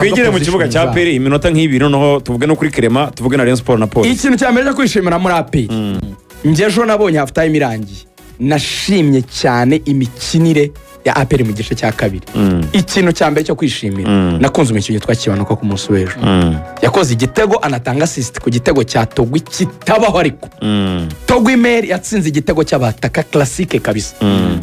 Twigire mu kibuga cya APR iminota nk'ibiri noneho tuvuge no kuri clema tuvuge na Rayon Sports na Police. Ikintu cyambere cyo kwishimira muri APR ngejo nabonye half time irangiye nashimye cyane imikinire ya APR mu gice cya kabiri. Ikintu cyambere cyo kwishimira nakunze umukino yitwa Kibanuka ku munsi w'ejo. Yakoze igitego anatanga assist ku gitego cya Togwi kitabaho ariko Togwi Meri yatsinze igitego cy'abataka classique kabisa.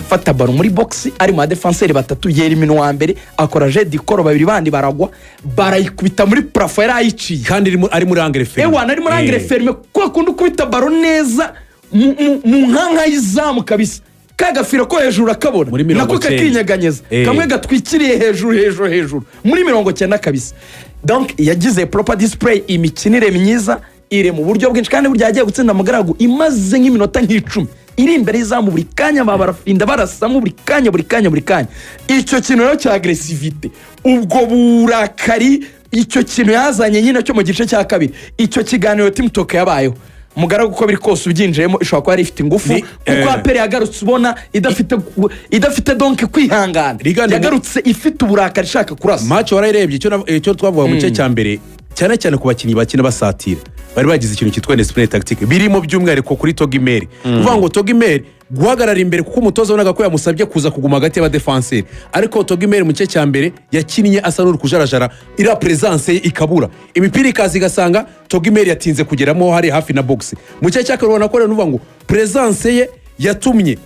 Fata baro muri box ari mu defenseur batatu yera imino wa mbere akora jet dikoro babiri bandi baragwa barayikubita muri plafond yarayiciye kandi ari muri angle ferme. Ewa nari muri angle ferme ko kundi kubita baro neza mu nkanka y'izamu kabisa. Kagafira ko hejuru akabona nako kakinyeganyeza kamwe gatwikiriye hejuru muri 90 kabisa. Donc yagize proper display imikinire myiza ire mu buryo bwinshi kandi burya yagiye gutsinda Mugaragu imaze nk'iminota nk'icumi iri imbere y'izamu buri kanya barafinda barasamo buri kanya icyo kintu rero cya aggressivity ubwo burakari icyo kintu yazanye nyine cyo mu gice cya kabiri icyo kiganiro Team Talk yabayeho Mugaragu uko biri kose ubyinjiyemo ishobora kuba ifite ingufu kuko APR yagarutse ubona idafite donc kwihangana yagarutse ifite uburakari ishaka kurasa. Match warayirebye icyo twavuga mu gice cya mbere cyane ku bakinyi bakina basatira bari bagize ikintu cyitwa discipline tactique birimo by'umwihariko kuri Togwi Meri. Uvuga ngo Togwi Meri guhagarara imbere kuko umutoza wonaga ko yamusabye kuza kuguma hagati y'abadefenseur ariko Togwi Meri mu gice cya mbere yakinnye asa n'uri kujarajara ira presence ye ikabura imipira ikazi gasanga Togwi Meri yatinze kugeramo hari hafi na box mu gice cya kabiri ko nuvuga ngo presence ye yatumye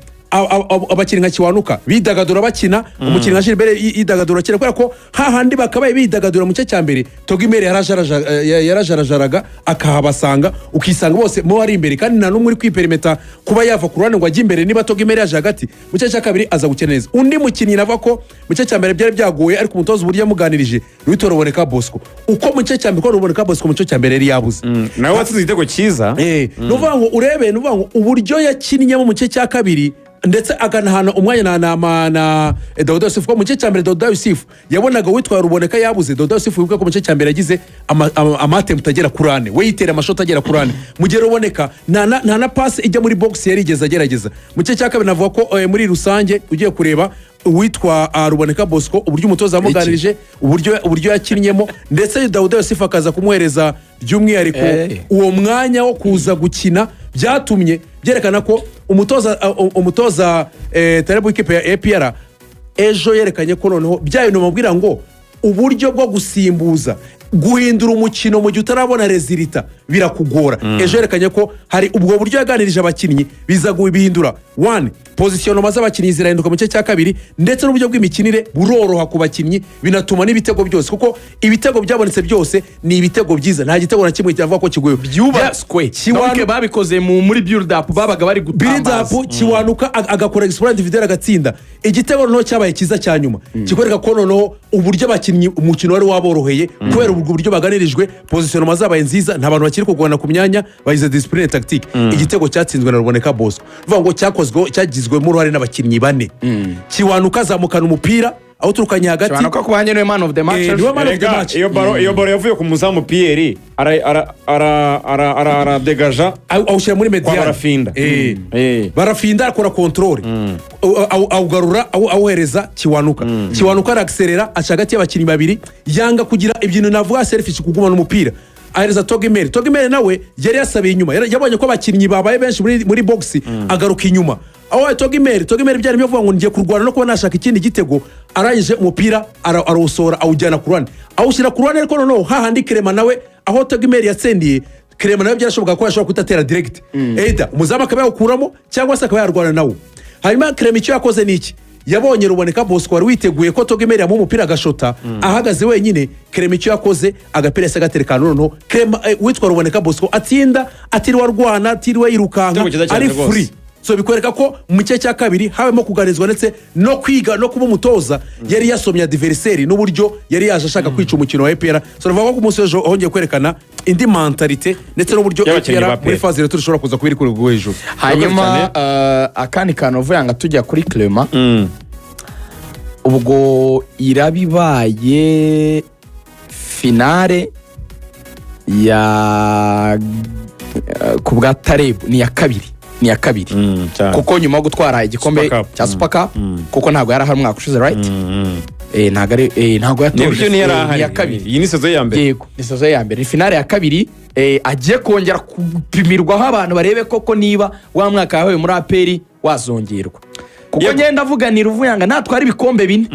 abakinnyi nka Kiwanuka bidagadura bakina umukinnyi nka Gilbert yidagadura kire kubera ko hahandi bakabaye bidagadura mu cye cya mbere Togwi Meri yarajarajaraga akahabasanga ukisanga bose mo ari imbere kandi nta numwe uri kwiperimeta kuba yava ku ruhande ngo ajye imbere niba Togwi Meri yaje hagati mu cye cya kabiri aza gukina neza. Undi mukinnyi nava ko mu cye cya mbere byari byagoye ariko umutoza uburyo yamuganirije Ruitoro Boneka Bosco uko mu cye cya mbere ko Boneka Bosco mu cye cya mbere yari yabuze nawe watsinze igitego cyiza nuvuga ngo urebe nuvuga ngo uburyo yakinnye mu cye cya kabiri ndetse aganahana umwanya na Dawuda Yusufu ko mu cye cyambere Dawuda Yusufu yabonaga witwa Ruboneka yabuze Dawuda Yusufu ubwo ko mu cye cyambere yagize amatempo tagera kurane we yitera amashoti agera kurane mu gihe Ruboneka na pass ijya muri box yarigeze agerageza mu cye cyakabiri navuga ko muri rusange ugiye kureba witwa Ruboneka Bosco uburyo umutoza yamuganirije uburyo yakinnyemo ndetse Dawuda Yusufu akaza kumuhereza by'umwihariko uwo mwanya wo kuza gukina byatumye byerekana ko umutoza Tarebu kipe ya APR ejo yerekanye ko noneho byayo nomubwira ngo uburyo bwo gusimbuza guhindura umukino mu gihe utarabona resulta birakugora. Ejo yerekanye ko hari ubwo buryo yaganirije abakinnyi biza guhindura 1 position maze abakinnyi zirahinduka mu cye cya kabiri ndetse n'uburyo bw'imikinire buroroha ku bakinnyi binatuma n'ibitego byose kuko ibitego byabonetse byose ni ibitego byiza nta gitego na kimwe cyavuga ko kigoye byubatswe Kiwanuka babikoze muri build up babaga bari gutambaza build up Kiwanuka agakora exploit individual agatsinda igitego no cyabaye kiza cyanyuma kikwereka ko noneho uburyo abakinnyi umukino wari waboroheye kubera ubwo buryo baganirijwe position maze abaye nziza nta bantu bakiri kugwana ku myanya bayize discipline tactique igitego cyatsinzwe na Ruboneka Bosco uvuga ngo cyagizwe mu ruhare n'abakinnyi bane Kiwanuka zamukana umupira aho turukanye hagati Kiwanuka ku banye no man of the match iyo baro yavuye ku muzamu Pierre ara degaja awushyira muri mediane barafinda akora control awugarura awuhereza Kiwanuka araxerera aca hagati y'abakinnyi babiri yanga kugira ibintu navuga selfish kuguma n'umupira ahereza Togwi Meri nawe yari yasabiye inyuma yabonye ko abakinnyi babaye benshi muri box agaruka inyuma aho Togwi Meri byari byo vuga ngo ngiye kurwana no kuba nashaka ikindi gitego arangije umupira arawusora awujyana ku ruhande awushyira ku ruhande ariko noneho hahandi clema nawe aho Togwi Meri yatsendiye clema nawe byarashoboka ko yashobora kutatera direct umuzamu akaba yawukuramo cyangwa se akaba yarwana nawe hanyuma clema icyo yakoze niki yabonye Ruboneka Bosco wari witeguye ko Togwi Meri yamuha umupira agashota ahagaze wenyine clema icyo yakoze agapira se gaterekana noneho clema witwa Ruboneka Bosco atsinda atiriwe arwana atiriwe yirukanka ari free so bikwereka ko mu cye cya kabiri habemo kuganizwa ndetse no kwiga no kuba umutoza yari yasomye adversaire n'uburyo yari yaje ashaka kwica umukino wa APR so navuga ko umunsi ejo hongeye kwerekana indi mentalite ndetse n'uburyo APR muri phase rero turashobora kuza kubiri kuri hejuru. Hanyuma akandi kantu vuyanga tujya kuri clema ubwo irabibaye finale ya kubwa Tarebu ni ya kabiri kuko nyuma yo gutwara igikombe cya Super Cup kuko ntabwo yari ahari umwaka ushize right ntabwo yatoje iya kabiri. Iyi ni sezo ya mbere. Yego, ni sezo ya mbere. Ni finale ya kabiri agiye kongera kupimirwaho abantu barebe koko niba wa mwaka yahawe muri APR wazongerwa. Kuko ngenda avuga ni Ruvuyanga natwara ibikombe bine.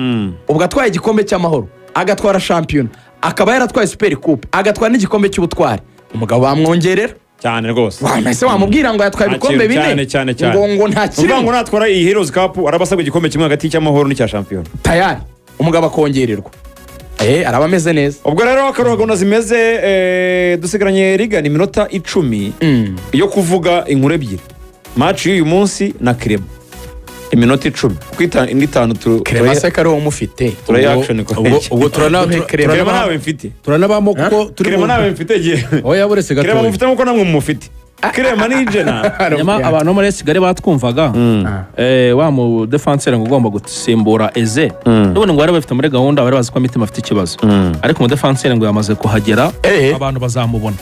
Ubwo atwaye igikombe cy'amahoro, agatwara champion, akaba yaratwaye super coupe, agatwara n'igikombe cy'ubutwari. Umugabo bamwongerera cyane rwose. Ese wamubwira ngo yatwaye ibikombe bine cyane ngo nta kintu ngo natwara iyi Heroes Cup arabasabwa igikombe kimwe hagati cy'amahoro n'icya champion tayari umugabo akongererwa araba ameze neza. Ubwo rero akaruhagona zimeze dusigaranye rigana iminota 10 yo kuvuga inkuru ebyiri. Match y'uyu munsi na Clema iminota 10 kwita indi 5 Clema se kari wo mufite reaction ko ubwo Clema nawe mfite turanabamo kuko turi Clema nawe mfite giye oya buretse gato Clema mufite nkuko namwe mufite Clema ni Nigena nyama abantu muri Kigali batwumvaga wa mu defenseur ngo ugomba gusimbura Eze none ngo bari bafite muri gahunda bari bazi ko mitima afite ikibazo ariko mu defenseur ngo yamaze kuhagera abantu bazamubona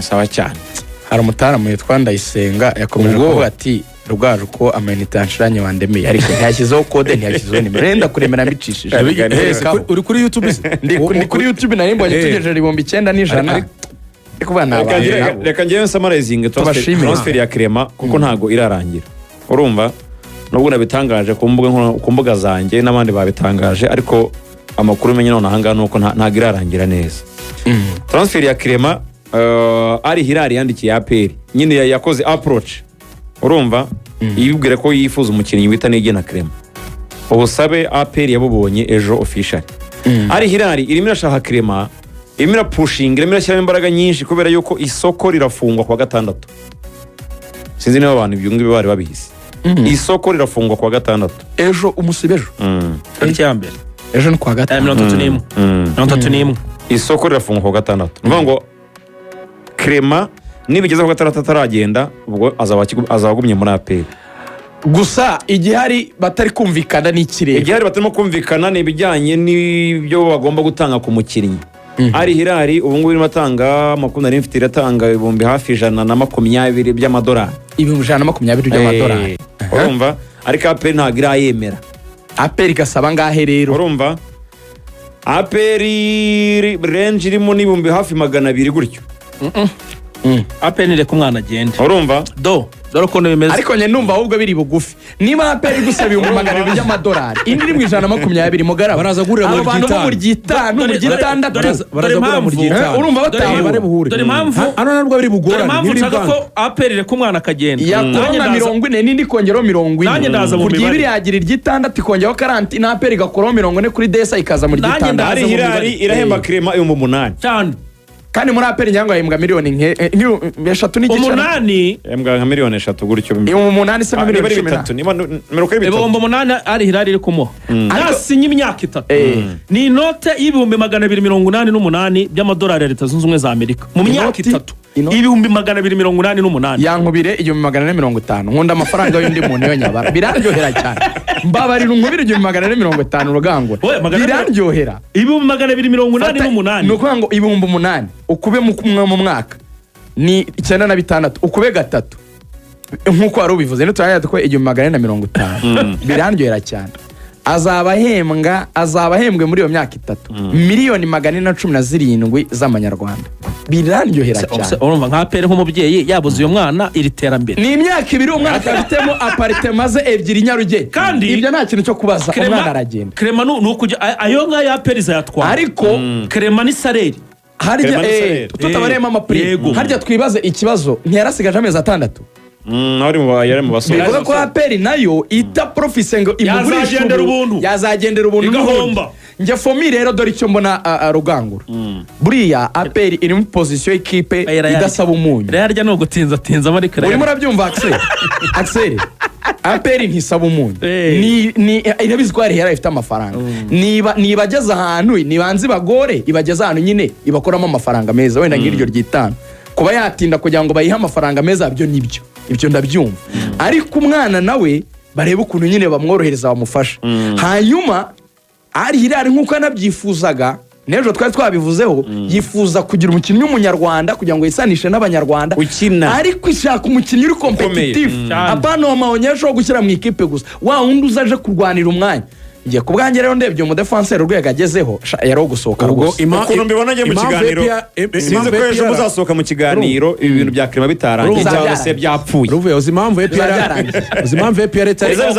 sawa cyane. Hari umutaramu yitwa Ndayisenga yakomeje kuvuga ati Rugaju ko amanita nshiranye wandemeye ariko ntiyashyizeho code ntiyashyizeho nimero renda kuremera mbicishije. uri kuri YouTube ndi kuri YouTube nari mbonye tugejeje 9,100 reka njyewe nsamarezinge transfer ya Clema kuko ntago irarangira. Urumva nubwo nabitangaje ku mbuga zanjye n'abandi babitangaje ariko amakuru menye none ahanga nuko ntago irarangira neza. Transfer ya Clema ari Hilal yandikiye APR nyine yakoze approach. Urumva yibwire ko yifuza umukinnyi wita Nigena Clema. Ubusabe APR yabubonye ejo official. Ari Hilal irimo irashaka Clema imira pushing irimo irashyiramo imbaraga nyinshi kubera yuko isoko rirafungwa kwa gatandatu. Sinzi niba abantu ibyungu bibari babizi. Isoko rirafungwa kwa gatandatu. Ejo umusibejo. Tariki ya mbere. Ejo ni kwa gatandatu. 31. Isoko rirafungwa kwa gatandatu. Nuvuga ngo Clema nibigeze kwa gatandatu ataragenda ubwo azabagumye muri APR. Gusa igihari batari kumvikana n'ikirere. Igihari batarimo kumvikana n'ibijyanye n'ibyo bagomba gutanga ku mukinnyi. Ari Hilal ubu ngubu irimo atanga makunda mfite iratanga ibihumbi hafi 120 by'amadolari. Ibihumbi 120 by'amadolari. Urumva ariko APR ntago irayemera. APR gasaba ngahe rero? Urumva APR range irimo n'ibihumbi hafi 200 gutyo. APR nire ku mwana agenda. Urumva dore ukuntu bimeze ariko nye numva ahubwo biri bugufi. Niba APR gusaba ibihumbi 200 by'amadolari indi iri mu 120 mugaraba baraza gurira mu gitanu mu gitandatu baraza gurira mu gitanu urumva batahe bare buhure. dore impamvu hano nabwo biri bugorana ni banga ko APR ire ku mwana akagenda yakora 40 n'indi kongeraho 40 nanjye ndaza mu mibare yagira iry'itandatu ikongeraho 40 na APR igakora 40 kuri DSA ikaza mu gitandatu. Ari Hilal irahemba Clema 8 cyane kandi muri APR nyangwa yimbwa miliyoni eshatu n'igice. Umunani yimbwa nka miliyoni 3 gutyo. Umunani se miliyoni 3 niba numero kuri 3. Ibihumbi 8 ari Hilal iri kumuha. Nasinye imyaka 3. Ni inote y'ibihumbi 288 by'amadolari ya Leta Zunze Ubumwe za Amerika mu myaka 3. Ibihumbi 288. Yankubire igihumbi 450. Nkunda amafaranga y'undi muntu yo nyabara. Biraryohera cyane. Mbabarira unkubire igihumbi 450 Rugangura. Biraryohera. Ibihumbi 288. Nuko ngo ibihumbi 8 ukube mu mwaka ni 96 ukube gatatu nkuko wari ubivuze no turayata ko igihumbi 450. Biraryohera cyane. azabahembwe muri iyo myaka 3 miliyoni 417 z'amanyarwanda. Biraryohera cyane. Urumva nka APR nk'umubyeyi yabuze uyo mwana iri terambere. Ni imyaka 2 umwana afitemo apartment ze 2 Nyarugenge. Kandi ibyo nta kintu cyo kubaza umwana aragenda. Clema nukuja ayo nka ya APR izayatwara. Ariko Clema ni salary. Harya tutabarema amapri. Harya twibaze ikibazo ntiyarasigaje amezi 6. Nari mu basore. Bivuga ko APR nayo ita profise ngo imugurisha yazagendera ubuntu igahomba. Nje fomi rero dore icyo mbona Rugangura. Buriya APR iri mu position y'ikipe idasaba umunyu. Harya no gutinza muri Clema. Urimo urabyumva Axel. APR ntisaba umunyu. Ni irabizi ko ari ifite amafaranga. Niba ageze ahantu nibanze bagore ibageze ahantu nyine ibakoramo amafaranga meza wenda ngiryo ryitana. Kuba yatinda kugira ngo bayihe amafaranga meza byo nibyo. Ibyo ndabyumva. Ariko umwana nawe bareba ukuntu nyine bamworohereza bamufasha. Hanyuma ari Hilal nkuko anabyifuzaga nejo twari twabivuzeho yifuza kugira umukinnyi w'umunyarwanda kugira ngo yisanishe n'abanyarwanda ariko ishaka umukinnyi uri competitive. Apana maonyesho gushyira mu ikipe gusa. Wa wundi uzaje kurwanira umwanya. ngiye ku bwanjye rero ndebye umudefanseri urwego agezeho yari wo gusohoka rwose ukuntu mbibona njye mu kiganiro sinzi ko ejo muzasohoka mu kiganiro ibi bintu bya Clema bitarangiye cyangwa se byapfuye uzi impamvu APR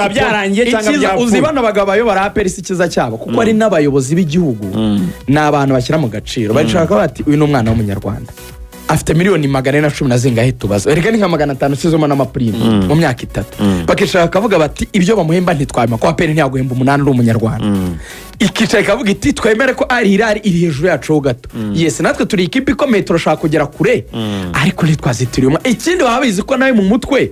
byarangiye cyangwa byapfuye uzi bano bagabo bayobora APR si cyiza cyabo kuko ari n'abayobozi b'igihugu ni abantu bashyira mu gaciro bashaka bati uyu ni umwana w'umunyarwanda afite miliyoni 410 zingahe tubaza reka ni nka 500 sizoma n'amapurime mu myaka 3 bakishaka kavuga bati ibyo bamuhemba ntitwabima ko APR ntiyaguhemba 8 uri umunyarwanda ikicaye kavuga iti twemere ko ari Hilal iri hejuru yacu ho gato yes natwe turi ikipe ikomeye turashaka kugera kure ariko ntitwazitiriye ikindi wabizi ko nawe mu mutwe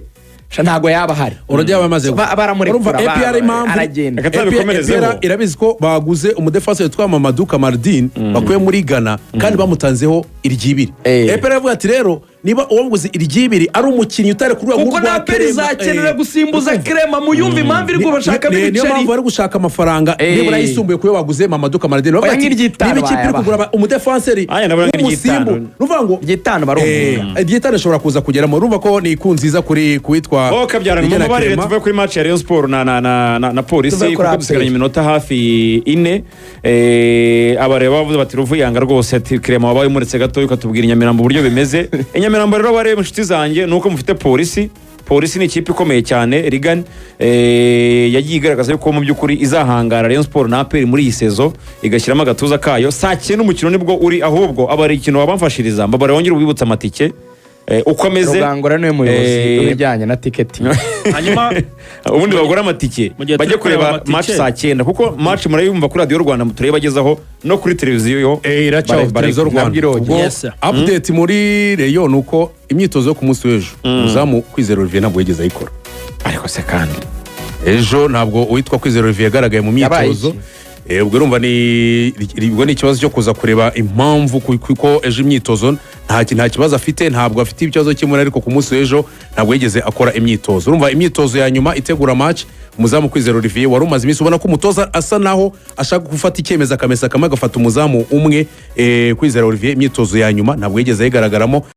ntago yaba hari urajya bamaze baramurekura APR aragenda APR irabizi ko baguze umudefanseri witwa Mamadou Kamardine bakuye muri Ghana kandi bamutanzeho iryibiri APR yavuga ati rero niba uwaguze iryibiri ari umukinnyi utari ku rwego rwa Clema kuko na izakenera gusimbuza Clema mu yumva impamvu iri kubashaka b'ibiceri niyo mpamvu bari gushaka amafaranga nibura yisumbuye kuyo baguze Mamadou Kamardine bavuga ati niba ikipe iri kugura umudefanseri w'umusimbu ruvuga ngo igitano barumva igitano ashobora kuza kugeramo urumva ko ni ikunziza kuri kuwitwa kabyarana mu mabarire tuvuye kuri match ya Rayon Sports na polisi kuko dusigaranye iminota hafi 4 abareba bavuze bati Ruvuyanga rwose ati Clema wabaye umuretse gato ukatubwira Nyamirambo uburyo bimeze Nyamirambo rero bareba inshuti zanjye nuko mufite polisi ni ikipe ikomeye cyane Rigani yagiye igaragaza yuko mu by'ukuri izahangara Rayon Sports na APR muri iyi sezo igashyiramo agatuza kayo saa 9 n'umukino nibwo uri ahubwo abari ikintu babamfashiriza mbabare wongera ubibutsa amatike ukomeze Rugangora niwe muyobozi w'ibijyanye na tiketi hanyuma ubundi bagura amatike bajye kureba match saa 9 kuko match murayumva kuri Radio Rwanda muturebe bagezaho no kuri televiziyo yo iracaho televiziyo Rwanda update muri Rayon nuko imyitozo yo ku munsi w'ejo muzamu Kwizera Olivier ntabwo yigeze ayikora ariko se kandi ejo ntabwo uwitwa Kwizera Olivier yagaragaye mu myitozo ubwo urumva ni ikibazo cyo kuza kureba impamvu kuko ejo imyitozo nta kibazo afite ntabwo afite ikibazo kimwe ariko ku munsi w'ejo ntabwo yigeze akora imyitozo urumva imyitozo ya nyuma itegura match umuzamu Kwizera Olivier wari umaze iminsi ubona ko umutoza asa naho ashaka gufata icyemezo akamesa kamwe agafata umuzamu umwe Kwizera Olivier imyitozo ya nyuma ntabwo yigeze ayigaragaramo